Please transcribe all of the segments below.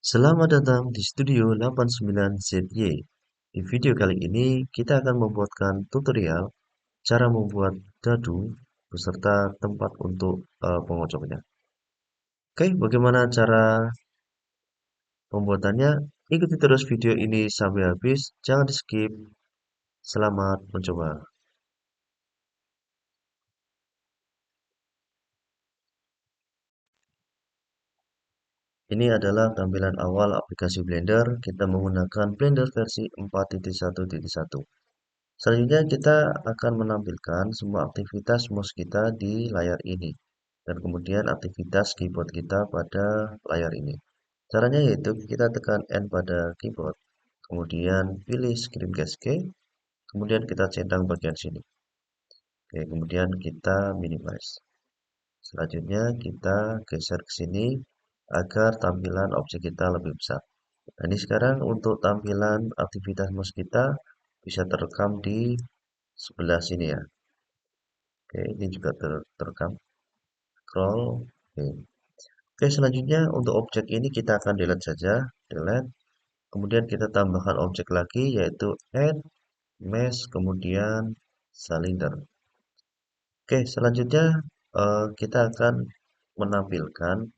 Selamat datang di Studio 89ZY. Di video kali ini kita akan membuatkan tutorial cara membuat dadu beserta tempat untuk pengocoknya. Oke, bagaimana cara pembuatannya? Ikuti terus video ini sampai habis, jangan di skip. Selamat mencoba. Ini adalah tampilan awal aplikasi Blender. Kita menggunakan Blender versi 4.1.1. Selanjutnya kita akan menampilkan semua aktivitas mouse kita di layar ini. Dan kemudian aktivitas keyboard kita pada layar ini. Caranya yaitu kita tekan N pada keyboard. Kemudian pilih Screen Cascade. Kemudian kita centang bagian sini. Oke, kemudian kita minimize. Selanjutnya kita geser ke sini agar tampilan objek kita lebih besar. Nah, ini sekarang untuk tampilan aktivitas mouse kita bisa terekam di sebelah sini ya. Oke, ini juga terekam. Scroll. Oke. Oke, selanjutnya untuk objek ini kita akan delete saja. Delete. Kemudian kita tambahkan objek lagi yaitu add mesh kemudian cylinder. Oke, selanjutnya kita akan menampilkan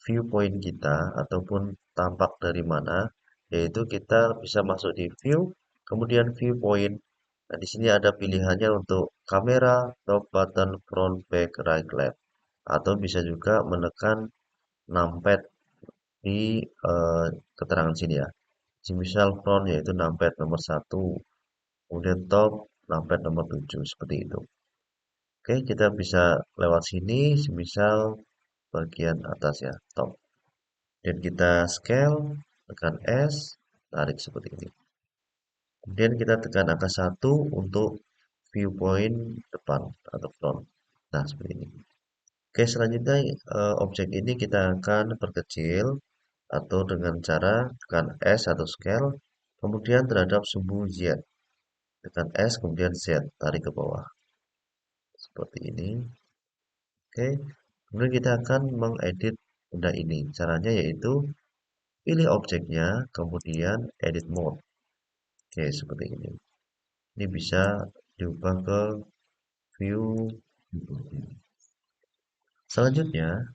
viewpoint kita ataupun tampak dari mana, yaitu kita bisa masuk di view, kemudian viewpoint. Nah, di sini ada pilihannya untuk kamera, top, button, front, back, right, left. Atau bisa juga menekan numpad di keterangan sini ya. Misal front yaitu numpad nomor 1, kemudian top numpad nomor 7 seperti itu. Oke, kita bisa lewat sini, misal bagian atas ya, top. Dan kita scale, tekan S, tarik seperti ini. Kemudian kita tekan angka 1 untuk viewpoint depan atau front. Nah, seperti ini. Oke, selanjutnya objek ini kita akan perkecil atau dengan cara tekan S atau scale, kemudian terhadap sumbu Z. Tekan S, kemudian Z, tarik ke bawah. Seperti ini. Oke, kemudian kita akan mengedit benda ini. Caranya yaitu pilih objeknya, kemudian edit mode. Oke, seperti ini. Ini bisa diubah ke view. Selanjutnya,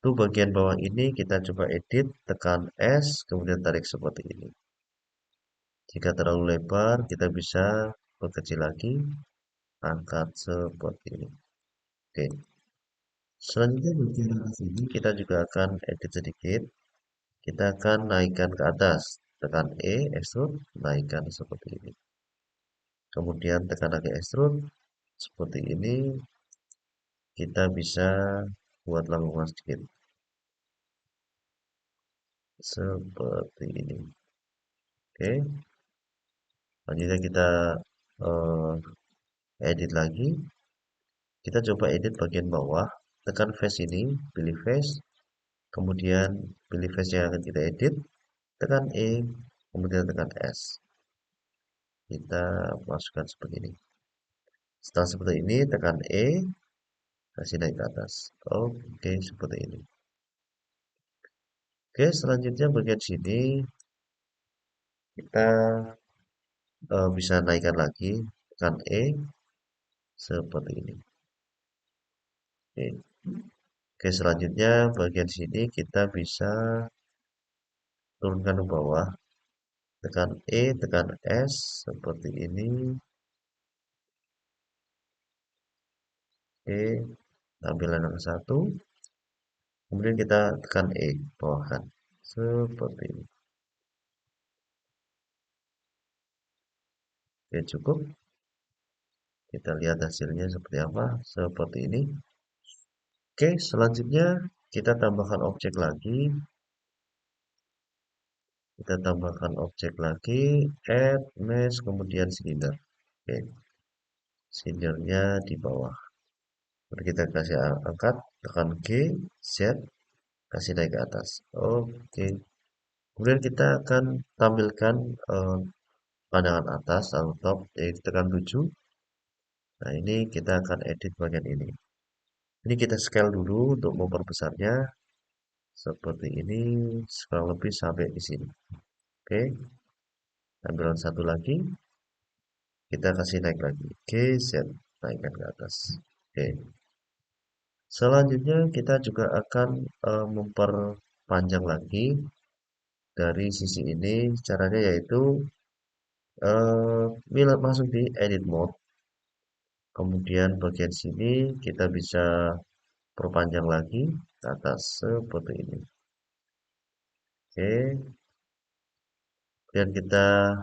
untuk bagian bawah ini kita coba edit, tekan S, kemudian tarik seperti ini. Jika terlalu lebar, kita bisa perkecil lagi, angkat seperti ini. Oke. Selanjutnya bagian atas ini kita juga akan edit sedikit. Kita akan naikkan ke atas. Tekan E, extrude, naikkan seperti ini. Kemudian tekan lagi extrude, seperti ini. Kita bisa buat lengkungan sedikit. Seperti ini. Oke. Selanjutnya kita eh, edit lagi. Kita coba edit bagian bawah. Tekan face ini, pilih face. Kemudian pilih face yang akan kita edit. Tekan E, kemudian tekan S. Kita masukkan seperti ini. Setelah seperti ini, tekan E, kasih naik ke atas. Oke, seperti ini. Oke, selanjutnya bagian sini kita bisa naikkan lagi, tekan E, seperti ini. Oke. Oke, selanjutnya bagian sini kita bisa turunkan ke bawah, tekan E, tekan S, seperti ini. Oke, tampilan yang satu. Kemudian kita tekan E, bawahkan. Seperti ini. Oke, cukup. Kita lihat hasilnya seperti apa. Seperti ini. Oke, selanjutnya kita tambahkan objek lagi. Kita tambahkan objek lagi, add, mesh, kemudian cylinder. Oke, cylindernya di bawah. Lalu kita kasih angkat, tekan G, Z, kasih naik ke atas. Oke. Kemudian kita akan tampilkan pandangan atas atau top, yaitu tekan 7. Nah, ini kita akan edit bagian ini. Ini kita scale dulu untuk memperbesarnya. seperti ini, kurang lebih sampai di sini. Oke, tampilan satu lagi, kita kasih naik lagi, geser, naikkan ke atas. Oke, selanjutnya kita juga akan memperpanjang lagi dari sisi ini. Caranya yaitu masuk di edit mode, kemudian bagian sini kita bisa perpanjang lagi ke atas seperti ini. Oke, dan kita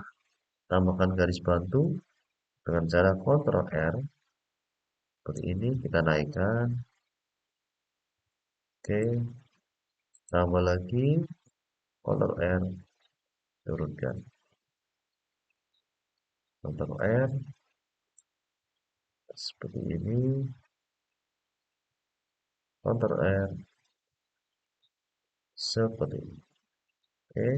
tambahkan garis bantu dengan cara Ctrl R seperti ini, kita naikkan. Oke, tambah lagi Ctrl R, turunkan. Ctrl R seperti ini, Ctrl R seperti ini. Oke,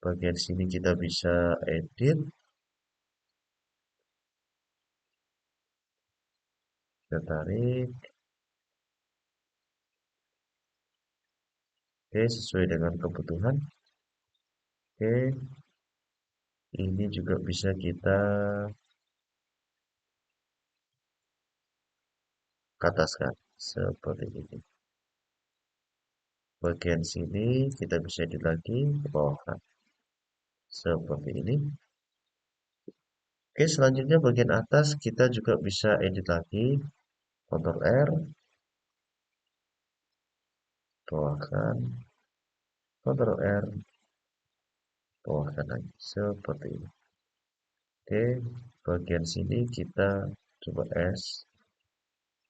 bagian sini kita bisa edit, kita tarik. Oke, sesuai dengan kebutuhan. Oke, ini juga bisa kita kataskan seperti ini. Bagian sini kita bisa edit lagi ke bawah seperti ini. Oke, selanjutnya bagian atas kita juga bisa edit lagi. Ctrl R, bawahkan, Ctrl R, bawahkan lagi seperti ini. Oke, bagian sini kita coba S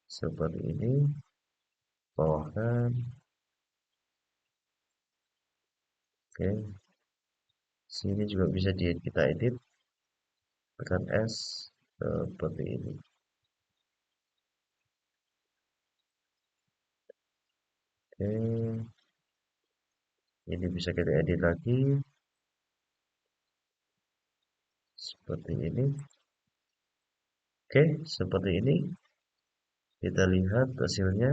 seperti ini, bawahkan. Oke, sini juga bisa kita edit, tekan S seperti ini. Oke, ini bisa kita edit lagi seperti ini. Oke, seperti ini. Kita lihat hasilnya.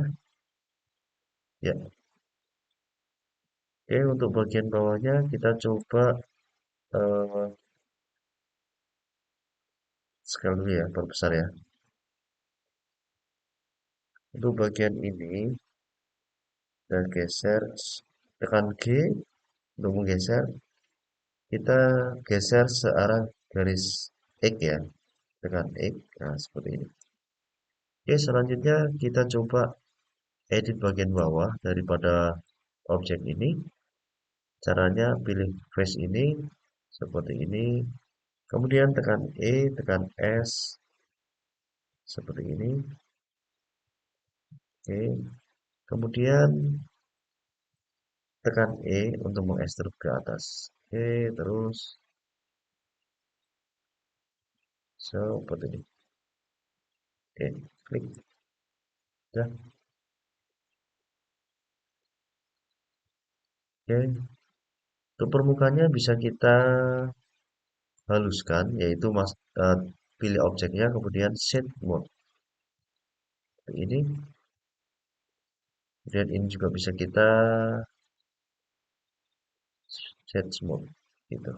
Ya, oke, untuk bagian bawahnya kita coba eh, scale dulu ya, perbesar ya. Untuk bagian ini kita geser, tekan G untuk menggeser. Kita geser searah garis X ya, tekan X. Nah, seperti ini. Oke, selanjutnya kita coba edit bagian bawah daripada objek ini. Caranya pilih face ini seperti ini. Kemudian tekan E, tekan S seperti ini. Oke. Kemudian tekan E untuk mengekstruk ke atas. Oke, terus seperti ini. Oke, klik. Ya. Oke. Untuk permukaannya bisa kita haluskan, yaitu pilih objeknya, kemudian set mode. Seperti ini. Kemudian ini juga bisa kita set mode. Gitu.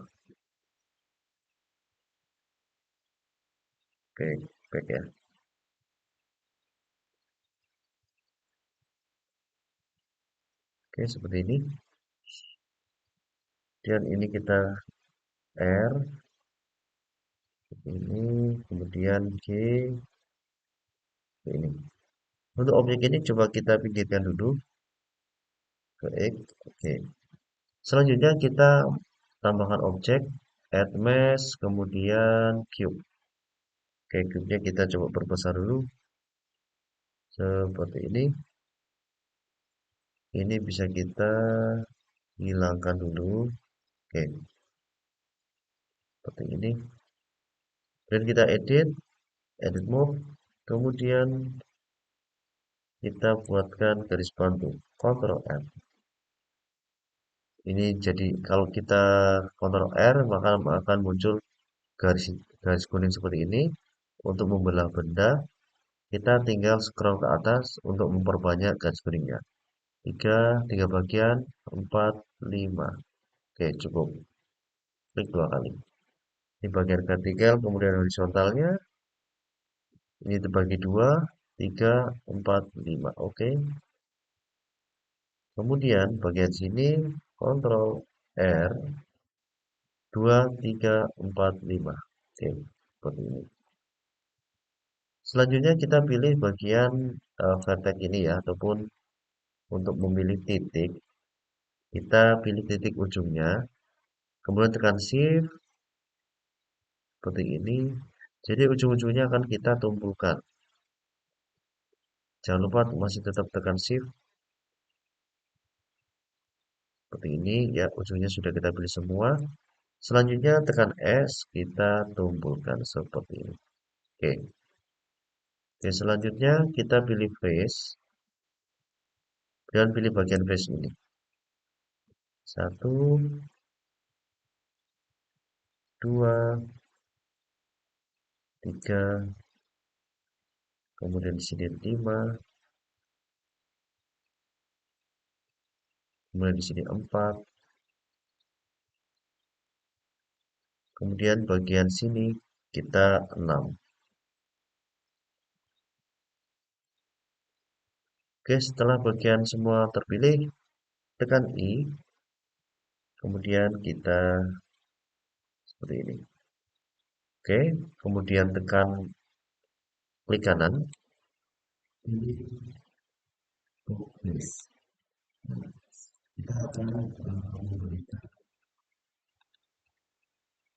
Oke, baik ya. Oke, seperti ini. Dan ini kita R, ini, kemudian G, ini. Untuk objek ini coba kita pinggirkan dulu ke X. Oke. Selanjutnya kita tambahkan objek, add mesh, kemudian cube. Oke, cube-nya kita coba perbesar dulu. Seperti ini. Ini bisa kita hilangkan dulu. Oke, seperti ini. Dan kita edit mode. Kemudian kita buatkan garis bantu. Ctrl R. Ini jadi kalau kita Ctrl R maka akan muncul garis garis kuning seperti ini. Untuk membelah benda, kita tinggal scroll ke atas untuk memperbanyak garis kuningnya. tiga bagian, 4, 5. Oke, cukup. Klik 2 kali. Ini bagian vertikal, kemudian horizontalnya. Ini terbagi 2, 3, 4, 5. Oke. Kemudian bagian sini, Ctrl R, 2, 3, 4, 5. Oke, seperti ini. Selanjutnya kita pilih bagian vertex ini ya, ataupun untuk memilih titik, kita pilih titik ujungnya, kemudian tekan Shift, seperti ini. Jadi ujung-ujungnya akan kita tumpulkan. Jangan lupa masih tetap tekan Shift, seperti ini ya, ujungnya sudah kita pilih semua. Selanjutnya tekan S, kita tumpulkan seperti ini. Oke. Oke, selanjutnya kita pilih face dan pilih bagian face ini. 1, 2, 3, kemudian di sini 5, kemudian di sini 4, kemudian bagian sini kita 6. Oke, setelah bagian semua terpilih, tekan I, kemudian kita seperti ini. Oke, kemudian tekan klik kanan, pilih progress. Kita akan memberikan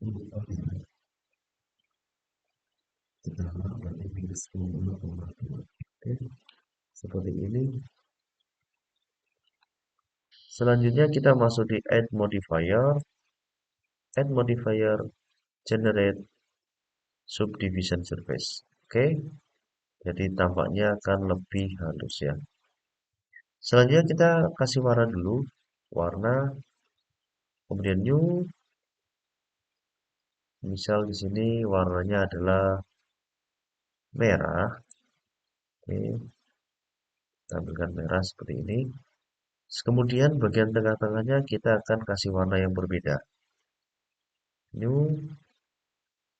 untuk pertama berarti pilih 10,2. Oke, seperti ini. Selanjutnya kita masuk di add modifier, generate subdivision surface. Oke, jadi tampaknya akan lebih halus ya. Selanjutnya kita kasih warna dulu, warna, kemudian new. Misal di sini warnanya adalah merah. Oke, tampilkan merah seperti ini. Kemudian bagian tengah-tengahnya kita akan kasih warna yang berbeda. New,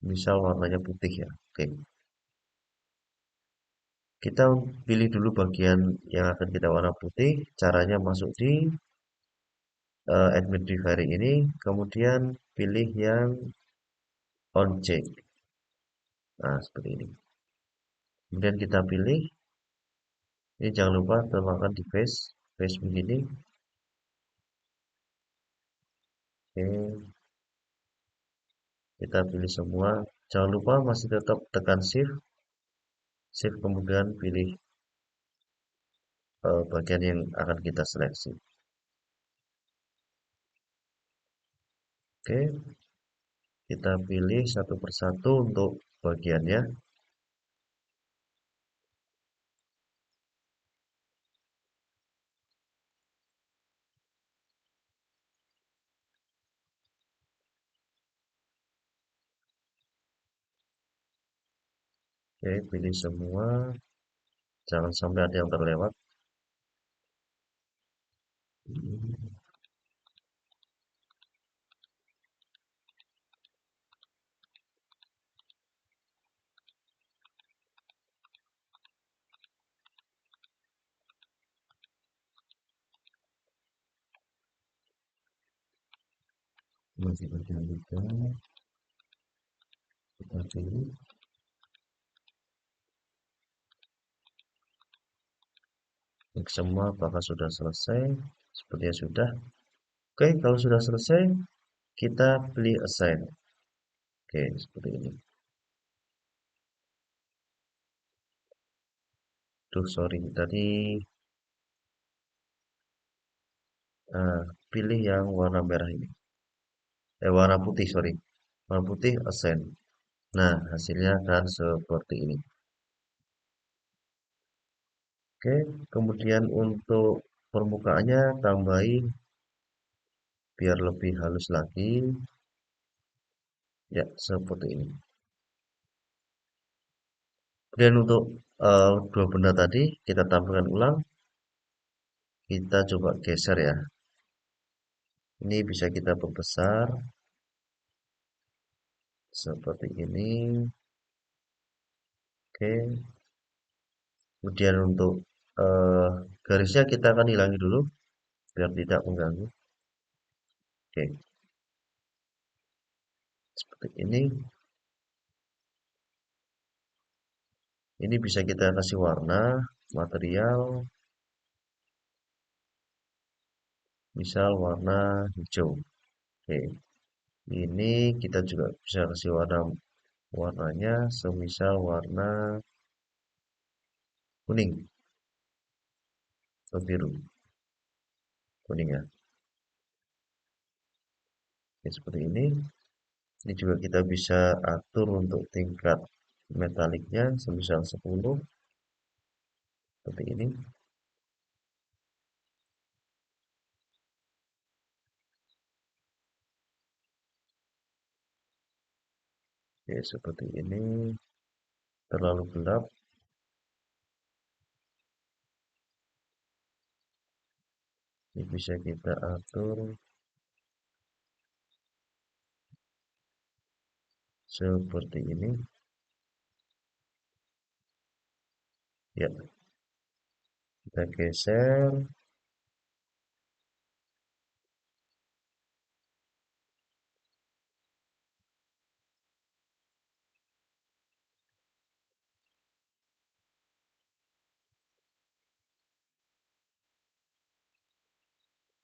misal warnanya putih ya. Oke. Kita pilih dulu bagian yang akan kita warna putih. Caranya masuk di add modifier ini, kemudian pilih yang on check. Nah, seperti ini. Kemudian kita pilih. Ini jangan lupa tambahkan di face begini. Oke, kita pilih semua. Jangan lupa masih tetap tekan shift kemudian pilih bagian yang akan kita seleksi. Oke, kita pilih satu persatu untuk bagiannya. Oke, pilih semua. Jangan sampai ada yang terlewat. Masih bagian juga. Kita pilih. Klik semua apakah sudah selesai. Sepertinya sudah. Oke, kalau sudah selesai, kita pilih assign. Oke, seperti ini. Duh, sorry, tadi pilih yang warna merah ini. Warna putih, sorry. Warna putih assign. Nah, hasilnya akan seperti ini. Oke, kemudian untuk permukaannya tambahin biar lebih halus lagi. Ya, seperti ini. Kemudian untuk dua benda tadi kita tampilkan ulang. Kita coba geser ya. Ini bisa kita perbesar seperti ini. Oke. Kemudian untuk eh, garisnya kita akan hilangi dulu biar tidak mengganggu. Oke, seperti ini. Ini bisa kita kasih warna, material, misal warna hijau. Oke, ini kita juga bisa kasih warnanya semisal warna kuning atau biru, kuning ya. Oke, seperti ini. Ini juga kita bisa atur untuk tingkat metaliknya semisal 10 seperti ini. Oke, seperti ini. Terlalu gelap. Ini bisa kita atur seperti ini. Ya, kita geser.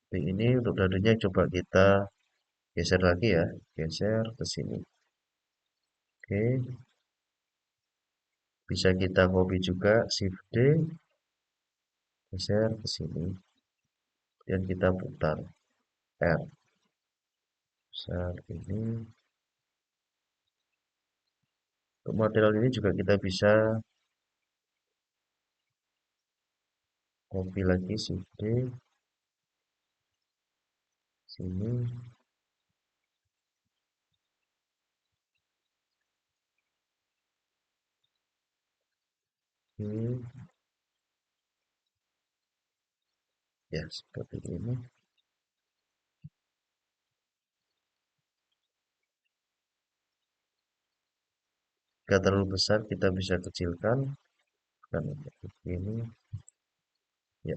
Seperti ini untuk dadunya coba kita geser lagi ya. Geser ke sini. Oke, bisa kita copy juga Shift D, geser ke sini. Dan kita putar R. Besar ini. Untuk material ini juga kita bisa copy lagi Shift D sini. Oke, ya seperti ini. Jika terlalu besar kita bisa kecilkan. Dan ini ya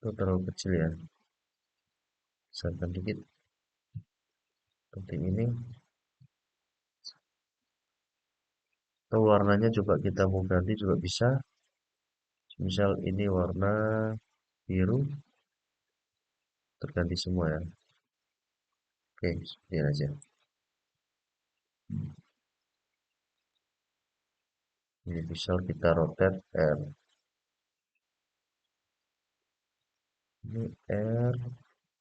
itu terlalu kecil ya. Besarkan dikit seperti ini. Atau warnanya coba kita mau ganti juga bisa. Misal ini warna biru, terganti semua ya. Oke, seperti ini aja. Ini bisa kita rotate R. Ini R,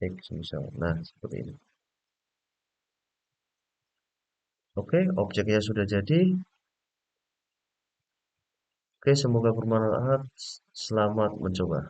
X misal. Nah, seperti ini. Oke, objeknya sudah jadi. Oke, semoga bermanfaat. Selamat mencoba.